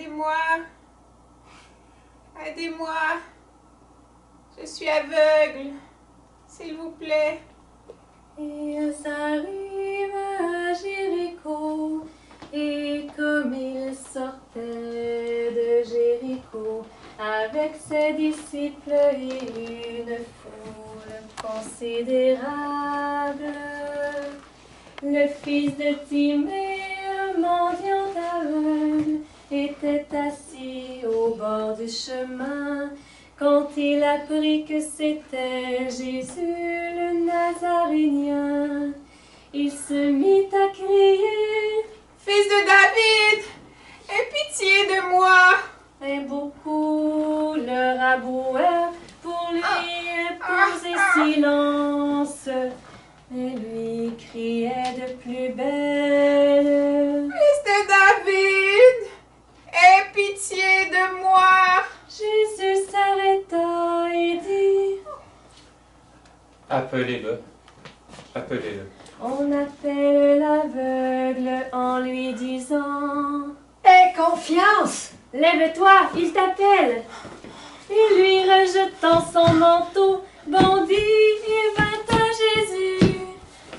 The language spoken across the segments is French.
Aidez-moi. Aidez-moi. Je suis aveugle. S'il vous plaît. Ils arrivent à Jéricho, et comme il sortait de Jéricho, avec ses disciples et une foule considérable, le fils de Timée, un mendiant aveugle, était assis au bord du chemin. Quand il apprit que c'était Jésus le Nazarénien, il se mit à crier: « Fils de David, aie pitié de moi! » Et beaucoup le rabouèrent pour lui imposer silence. Mais lui criait de plus belle: « Fils de David, aie pitié de moi! » Jésus s'arrêta et dit: Appelez-le. Appelez-le. On appelle l'aveugle en lui disant: Aie confiance! Lève-toi, il t'appelle. Et lui, rejetant son manteau, bondit et vint à Jésus.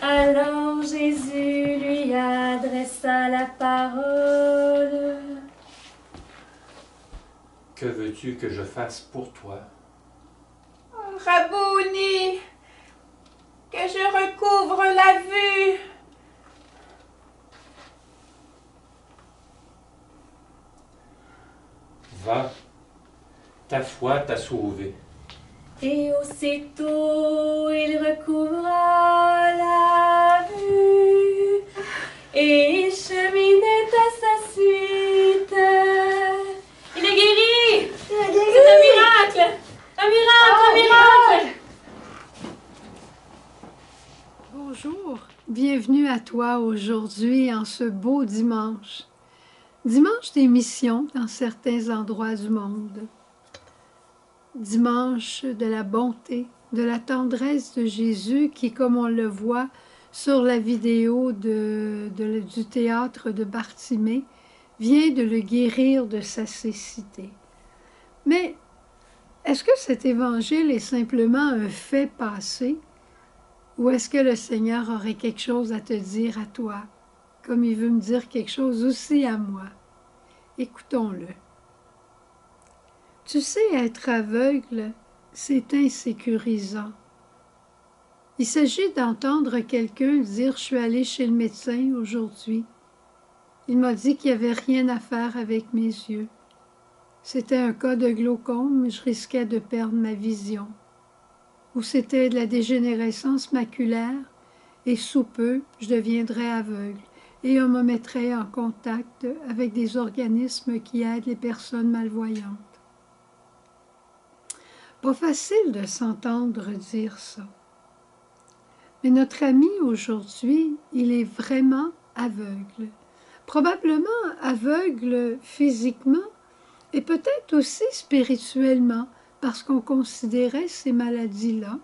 Alors Jésus lui adressa la parole. Que veux-tu que je fasse pour toi? Rabouni, que je recouvre la vue. Va, ta foi t'a sauvé. Et aussitôt il recouvra la vue, et il cheminait à sa suite. Il est guéri! Il a guéri! C'est un miracle! Un miracle! Un miracle! Bonjour, bienvenue à toi aujourd'hui en ce beau dimanche. Dimanche des missions dans certains endroits du monde. Dimanche de la bonté, de la tendresse de Jésus qui, comme on le voit sur la vidéo du théâtre de Bartimée, vient de le guérir de sa cécité. Mais est-ce que cet évangile est simplement un fait passé ou est-ce que le Seigneur aurait quelque chose à te dire à toi, comme il veut me dire quelque chose aussi à moi? Écoutons-le. Tu sais, être aveugle, c'est insécurisant. Il s'agit d'entendre quelqu'un dire « Je suis allé chez le médecin aujourd'hui. Il m'a dit qu'il n'y avait rien à faire avec mes yeux. C'était un cas de glaucome, je risquais de perdre ma vision. Ou c'était de la dégénérescence maculaire, et sous peu, je deviendrais aveugle. Et on me mettrait en contact avec des organismes qui aident les personnes malvoyantes. » Pas facile de s'entendre dire ça. Mais notre ami aujourd'hui, il est vraiment aveugle. Probablement aveugle physiquement et peut-être aussi spirituellement, parce qu'on considérait ces maladies-là,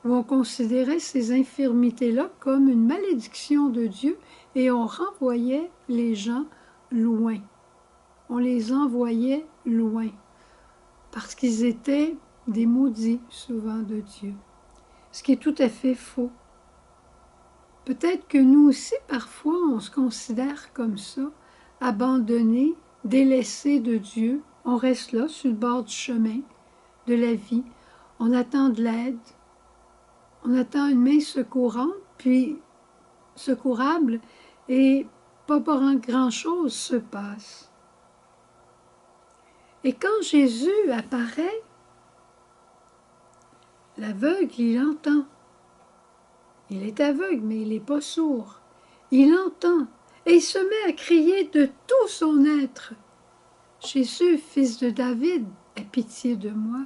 ou on considérait ces infirmités-là comme une malédiction de Dieu et on renvoyait les gens loin. On les envoyait loin parce qu'ils étaient des maudits souvent de Dieu, ce qui est tout à fait faux. Peut-être que nous aussi, parfois, on se considère comme ça, abandonnés, délaissés de Dieu. On reste là, sur le bord du chemin de la vie. On attend de l'aide. On attend une main secourante, puis secourable, et pas grand-chose se passe. Et quand Jésus apparaît, l'aveugle, il entend. Il est aveugle, mais il n'est pas sourd. Il entend, et il se met à crier de tout son être. « Jésus, fils de David, aie pitié de moi. »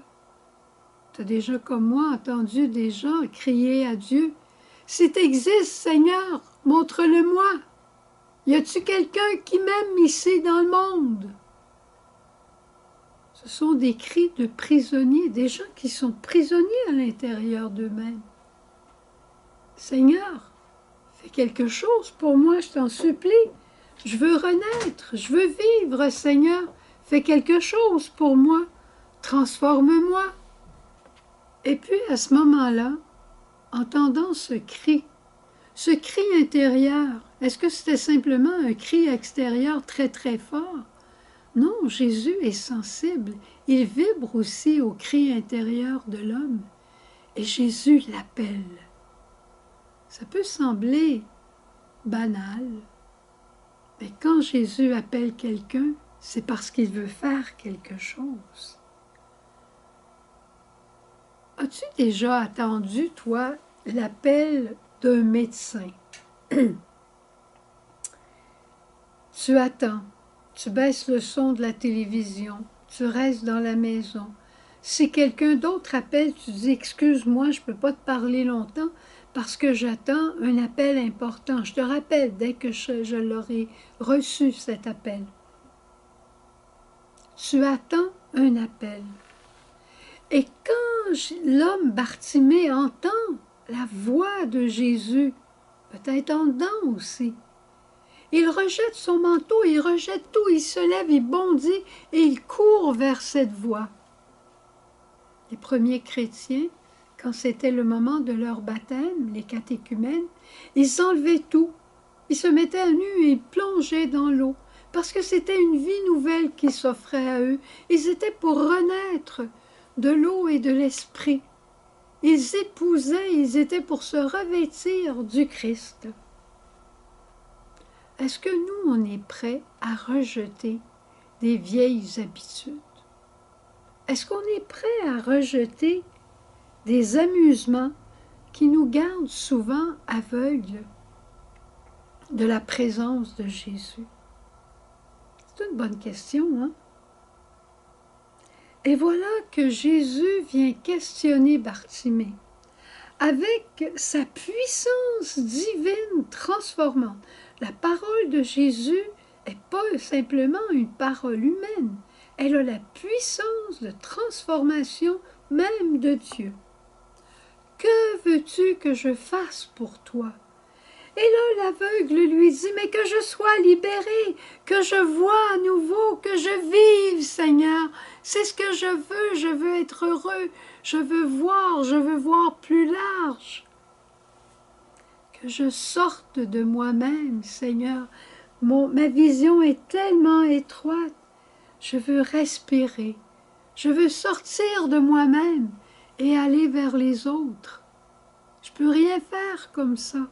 Tu as déjà, comme moi, entendu des gens crier à Dieu. « Si tu existes, Seigneur, montre-le-moi. Y a-tu quelqu'un qui m'aime ici dans le monde? » Ce sont des cris de prisonniers, des gens qui sont prisonniers à l'intérieur d'eux-mêmes. « Seigneur, fais quelque chose pour moi, je t'en supplie. Je veux renaître, je veux vivre, Seigneur. fais quelque chose pour moi, transforme-moi. Et puis à ce moment-là, entendant ce cri intérieur, est-ce que c'était simplement un cri extérieur très très fort? Non, Jésus est sensible, il vibre aussi au cri intérieur de l'homme. Et Jésus l'appelle. Ça peut sembler banal, mais quand Jésus appelle quelqu'un, c'est parce qu'il veut faire quelque chose. As-tu déjà attendu, toi, l'appel d'un médecin? Tu attends, tu baisses le son de la télévision, tu restes dans la maison. Si quelqu'un d'autre appelle, tu dis « Excuse-moi, je ne peux pas te parler longtemps parce que j'attends un appel important. » Je te rappelle dès que je l'aurai reçu, cet appel. Tu attends un appel. Et quand l'homme Bartimée entend la voix de Jésus, peut-être en dedans aussi, il rejette son manteau, il rejette tout, il se lève, il bondit et il court vers cette voix. Les premiers chrétiens, quand c'était le moment de leur baptême, les catéchumènes, ils enlevaient tout. Ils se mettaient à nu et ils plongeaient dans l'eau, parce que c'était une vie nouvelle qui s'offrait à eux. Ils étaient pour renaître de l'eau et de l'esprit. Ils épousaient, ils étaient pour se revêtir du Christ. Est-ce que nous, on est prêts à rejeter des vieilles habitudes? Est-ce qu'on est prêt à rejeter des amusements qui nous gardent souvent aveugles de la présence de Jésus? C'est une bonne question, hein? Et voilà que Jésus vient questionner Bartimée avec sa puissance divine transformante. La parole de Jésus n'est pas simplement une parole humaine. Elle a la puissance de transformation même de Dieu. Que veux-tu que je fasse pour toi? Et là, l'aveugle lui dit, mais que je sois libéré, que je voie à nouveau, que je vive, Seigneur. C'est ce que je veux être heureux, je veux voir plus large. Que je sorte de moi-même, Seigneur. Ma vision est tellement étroite. Je veux respirer, je veux sortir de moi-même et aller vers les autres. Je ne peux rien faire comme ça.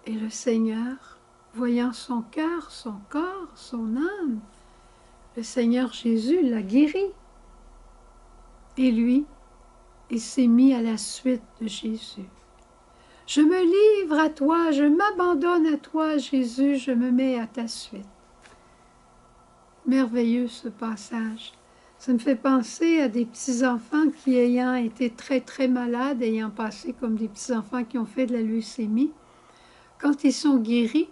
Et le Seigneur, voyant son cœur, son corps, son âme, le Seigneur Jésus l'a guéri. Et lui, il s'est mis à la suite de Jésus. Je me livre à toi, je m'abandonne à toi, Jésus, je me mets à ta suite. Merveilleux ce passage. Ça me fait penser à des petits-enfants qui, ayant été très très malades, ayant passé comme des petits-enfants qui ont fait de la leucémie, quand ils sont guéris,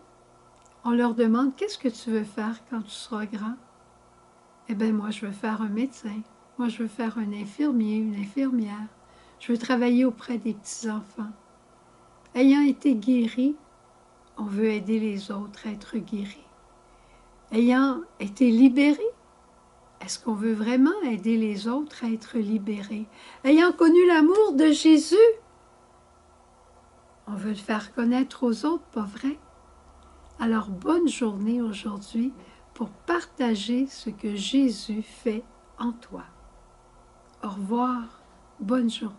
on leur demande « Qu'est-ce que tu veux faire quand tu seras grand? » Eh bien, moi, je veux faire un médecin. Moi, je veux faire un infirmier, une infirmière. Je veux travailler auprès des petits-enfants. Ayant été guéris, on veut aider les autres à être guéris. Ayant été libérés, est-ce qu'on veut vraiment aider les autres à être libérés? Ayant connu l'amour de Jésus, on veut le faire connaître aux autres, pas vrai? Alors, bonne journée aujourd'hui pour partager ce que Jésus fait en toi. Au revoir, bonne journée.